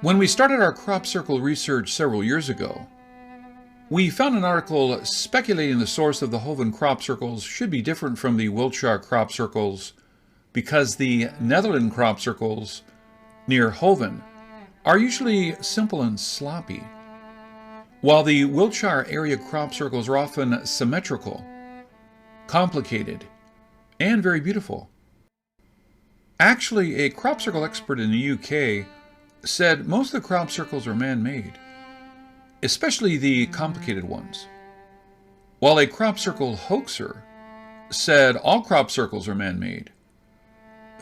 When we started our crop circle research several years ago, we found an article speculating the source of the Hoven crop circles should be different from the Wiltshire crop circles because the Netherlands crop circles near Hoven are usually simple and sloppy, while the Wiltshire area crop circles are often symmetrical, complicated, and very beautiful. Actually, a crop circle expert in the UK said most of the crop circles are man-made, especially the complicated ones, while a crop circle hoaxer said all crop circles are man-made.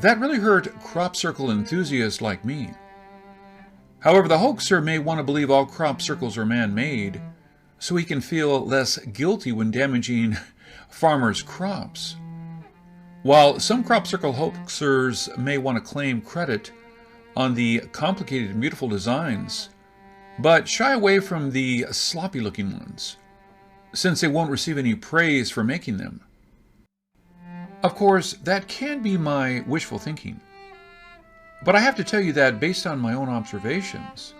That really hurt crop circle enthusiasts like me. However, the hoaxer may want to believe all crop circles are man-made so he can feel less guilty when damaging farmers' crops, while some crop circle hoaxers may want to claim credit on the complicated and beautiful designs, but shy away from the sloppy-looking ones, since they won't receive any praise for making them. Of course, that can be my wishful thinking, but I have to tell you that based on my own observations,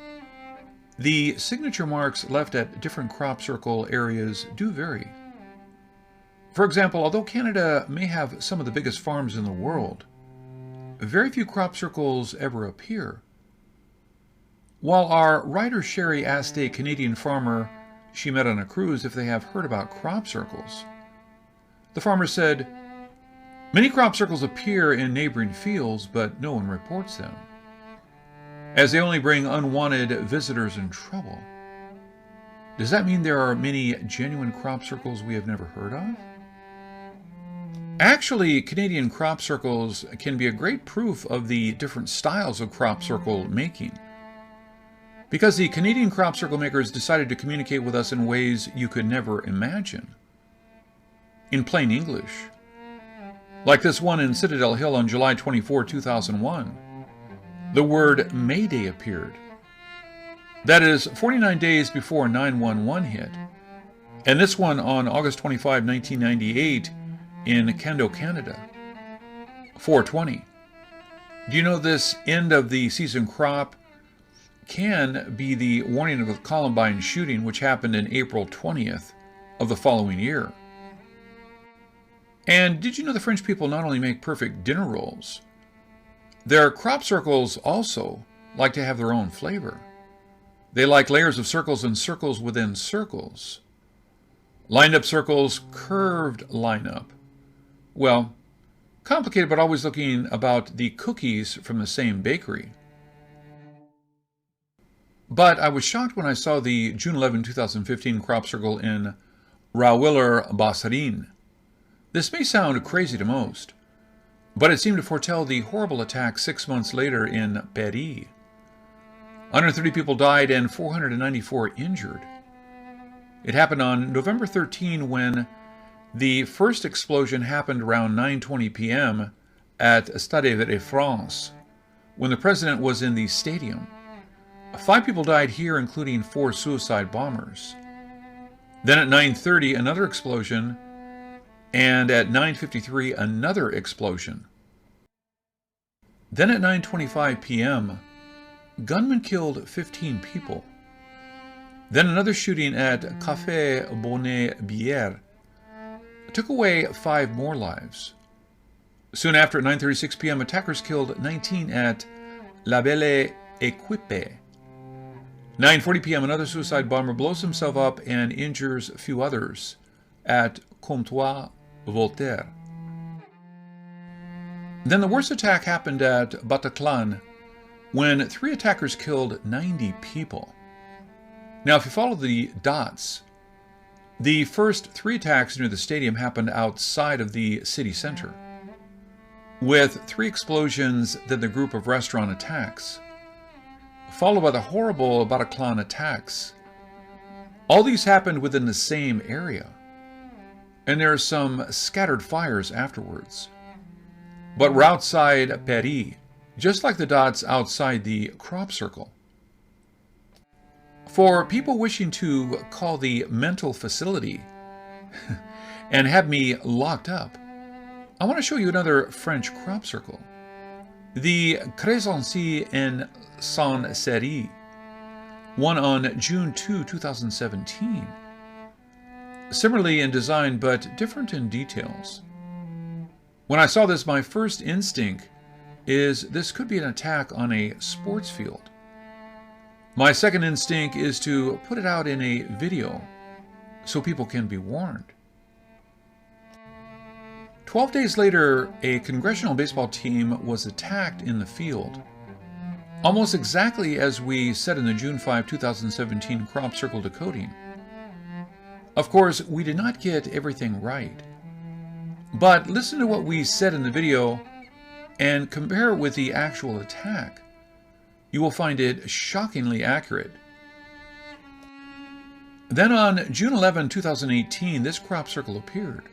the signature marks left at different crop circle areas do vary. For example, although Canada may have some of the biggest farms in the world, very few crop circles ever appear. While our writer Sherry asked a Canadian farmer she met on a cruise if they have heard about crop circles, the farmer said, "Many crop circles appear in neighboring fields, but no one reports them, as they only bring unwanted visitors and trouble." Does that mean there are many genuine crop circles we have never heard of? Actually, Canadian crop circles can be a great proof of the different styles of crop circle making, because the Canadian crop circle makers decided to communicate with us in ways you could never imagine. In plain English, like this one in Citadel Hill on July 24, 2001, the word Mayday appeared. That is 49 days before 911 hit, and this one on August 25, 1998, in Kendo, Canada, 420. Do you know this end of the season crop can be the warning of the Columbine shooting, which happened in April 20th of the following year? And did you know the French people not only make perfect dinner rolls, their crop circles also like to have their own flavor. They like layers of circles and circles within circles. Lined up circles, curved lineup. Well, complicated, but always looking about the cookies from the same bakery. But I was shocked when I saw the June 11, 2015 crop circle in Rouwiller-Basserin. This may sound crazy to most, but it seemed to foretell the horrible attack 6 months later in Paris. 130 people died and 494 injured. It happened on November 13 when the first explosion happened around 9:20 p.m. at Stade de France, when the president was in the stadium. 5 people died here, including 4 suicide bombers. Then at 9:30, another explosion, and at 9:53, another explosion. Then at 9:25 p.m., gunmen killed 15 people. Then another shooting at Café Bonnet Bière took away 5 more lives. Soon after, at 9:36 p.m., attackers killed 19 at La Belle Equipe. 9:40 p.m., another suicide bomber blows himself up and injures a few others at Comptoir Voltaire. Then the worst attack happened at Bataclan, when 3 attackers killed 90 people. Now, if you follow the dots, the first 3 attacks near the stadium happened outside of the city center, with 3 explosions, then the group of restaurant attacks, followed by the horrible Bataclan attacks. All these happened within the same area, and there are some scattered fires afterwards. But we're outside Paris, just like the dots outside the crop circle. For people wishing to call the mental facility and have me locked up, I want to show you another French crop circle. The Créanciers en Sans Série, one on June 2, 2017. Similarly in design, but different in details. When I saw this, my first instinct is this could be an attack on a sports field. My second instinct is to put it out in a video so people can be warned. 12 days later, a congressional baseball team was attacked in the field, almost exactly as we said in the June 5, 2017 crop circle decoding. Of course, we did not get everything right, but listen to what we said in the video and compare it with the actual attack. You will find it shockingly accurate. Then on June 11, 2018, this crop circle appeared.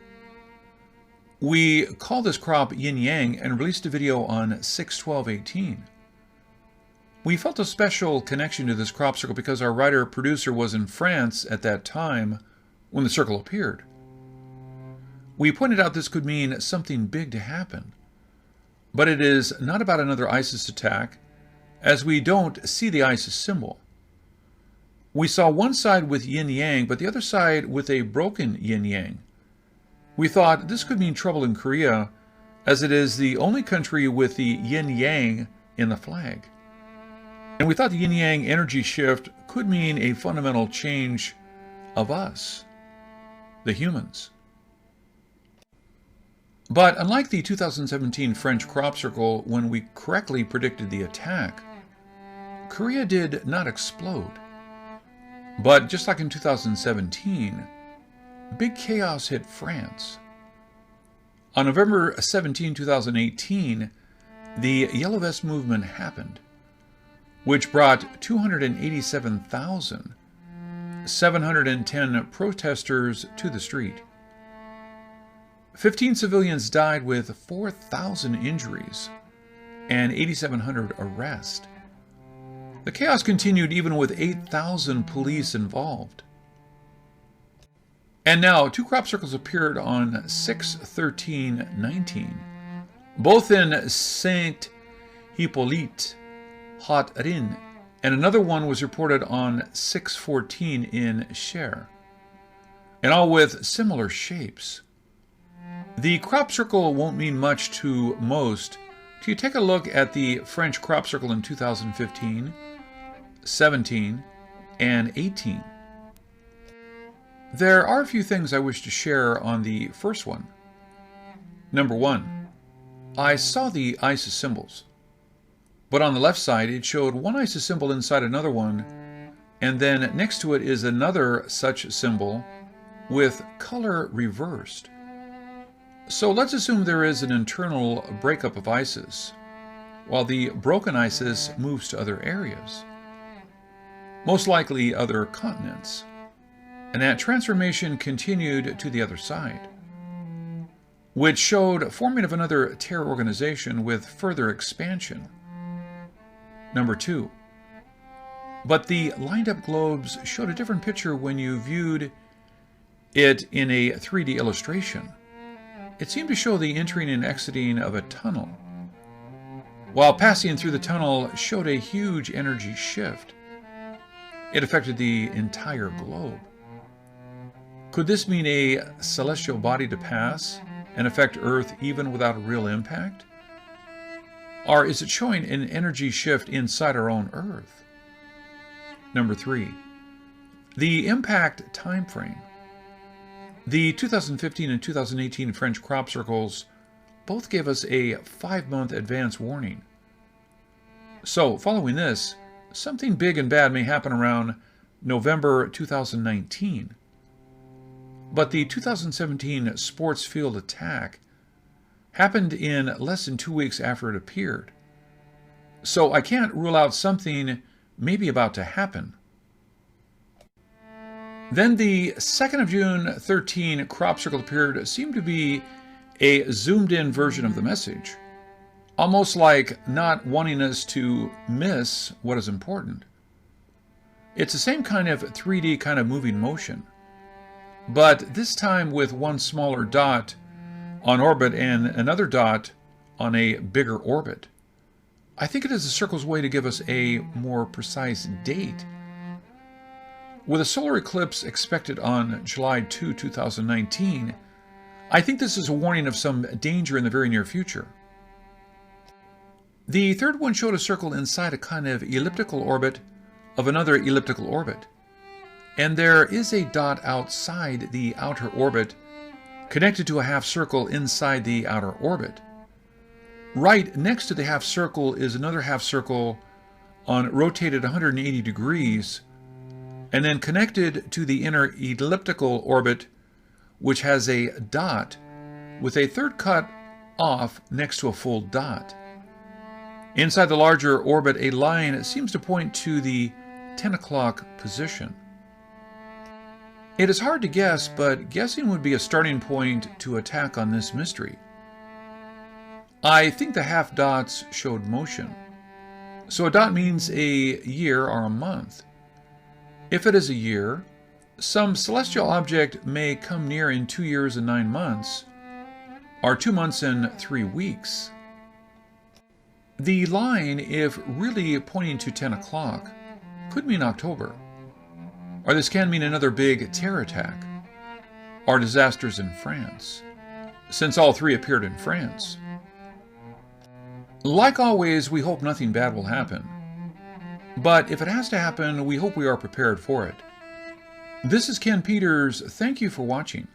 We called this crop Yin Yang and released a video on 6/12/18. We felt a special connection to this crop circle because our writer-producer was in France at that time when the circle appeared. We pointed out this could mean something big to happen, but it is not about another ISIS attack, as we don't see the ISIS symbol. We saw one side with Yin Yang, but the other side with a broken Yin Yang. We thought this could mean trouble in Korea, as it is the only country with the Yin Yang in the flag. And we thought the Yin Yang energy shift could mean a fundamental change of us, the humans. But unlike the 2017 French crop circle, when we correctly predicted the attack, Korea did not explode. But just like in 2017, big chaos hit France. On November 17, 2018, the Yellow Vest movement happened, which brought 287,710 protesters to the street. 15 civilians died with 4,000 injuries and 8,700 arrests. The chaos continued even with 8,000 police involved. And now, two crop circles appeared on 6/13/19, both in Saint Hippolyte, Haut-Rhin, and another one was reported on 6/14 in Cher, and all with similar shapes. The crop circle won't mean much to most till you take a look at the French crop circle in 2015, 17, and 18. There are a few things I wish to share on the first one. Number one, I saw the ISIS symbols, but on the left side it showed one ISIS symbol inside another one, and then next to it is another such symbol with color reversed. So let's assume there is an internal breakup of ISIS, while the broken ISIS moves to other areas, most likely other continents. And that transformation continued to the other side, which showed forming of another terror organization with further expansion. Number two, but the lined up globes showed a different picture when you viewed it in a 3D illustration. It seemed to show the entering and exiting of a tunnel, while passing through the tunnel showed a huge energy shift. It affected the entire globe. Could this mean a celestial body to pass and affect Earth even without a real impact? Or is it showing an energy shift inside our own Earth? Number three, the impact time frame. The 2015 and 2018 French crop circles both gave us a 5-month advance warning. So, following this, something big and bad may happen around November 2019. But the 2017 sports field attack happened in less than 2 weeks after it appeared. So I can't rule out something maybe about to happen. Then the 2nd of June 13 crop circle appeared seemed to be a zoomed in version of the message, almost like not wanting us to miss what is important. It's the same kind of 3D kind of moving motion, but this time with one smaller dot on orbit and another dot on a bigger orbit. I think it is the circle's way to give us a more precise date. With a solar eclipse expected on July 2, 2019, I think this is a warning of some danger in the very near future. The third one showed a circle inside a kind of elliptical orbit of another elliptical orbit. And there is a dot outside the outer orbit connected to a half circle inside the outer orbit. Right next to the half circle is another half circle rotated 180 degrees, and then connected to the inner elliptical orbit, which has a dot with a third cut off next to a full dot. Inside the larger orbit, a line seems to point to the 10 o'clock position. It is hard to guess, but guessing would be a starting point to attack on this mystery. I think the half dots showed motion. So a dot means a year or a month. If it is a year, some celestial object may come near in 2 years and 9 months, or 2 months and 3 weeks. The line, if really pointing to 10 o'clock, could mean October. Or this can mean another big terror attack, or disasters in France, since all three appeared in France. Like always, we hope nothing bad will happen. But if it has to happen, we hope we are prepared for it. This is Ken Peters. Thank you for watching.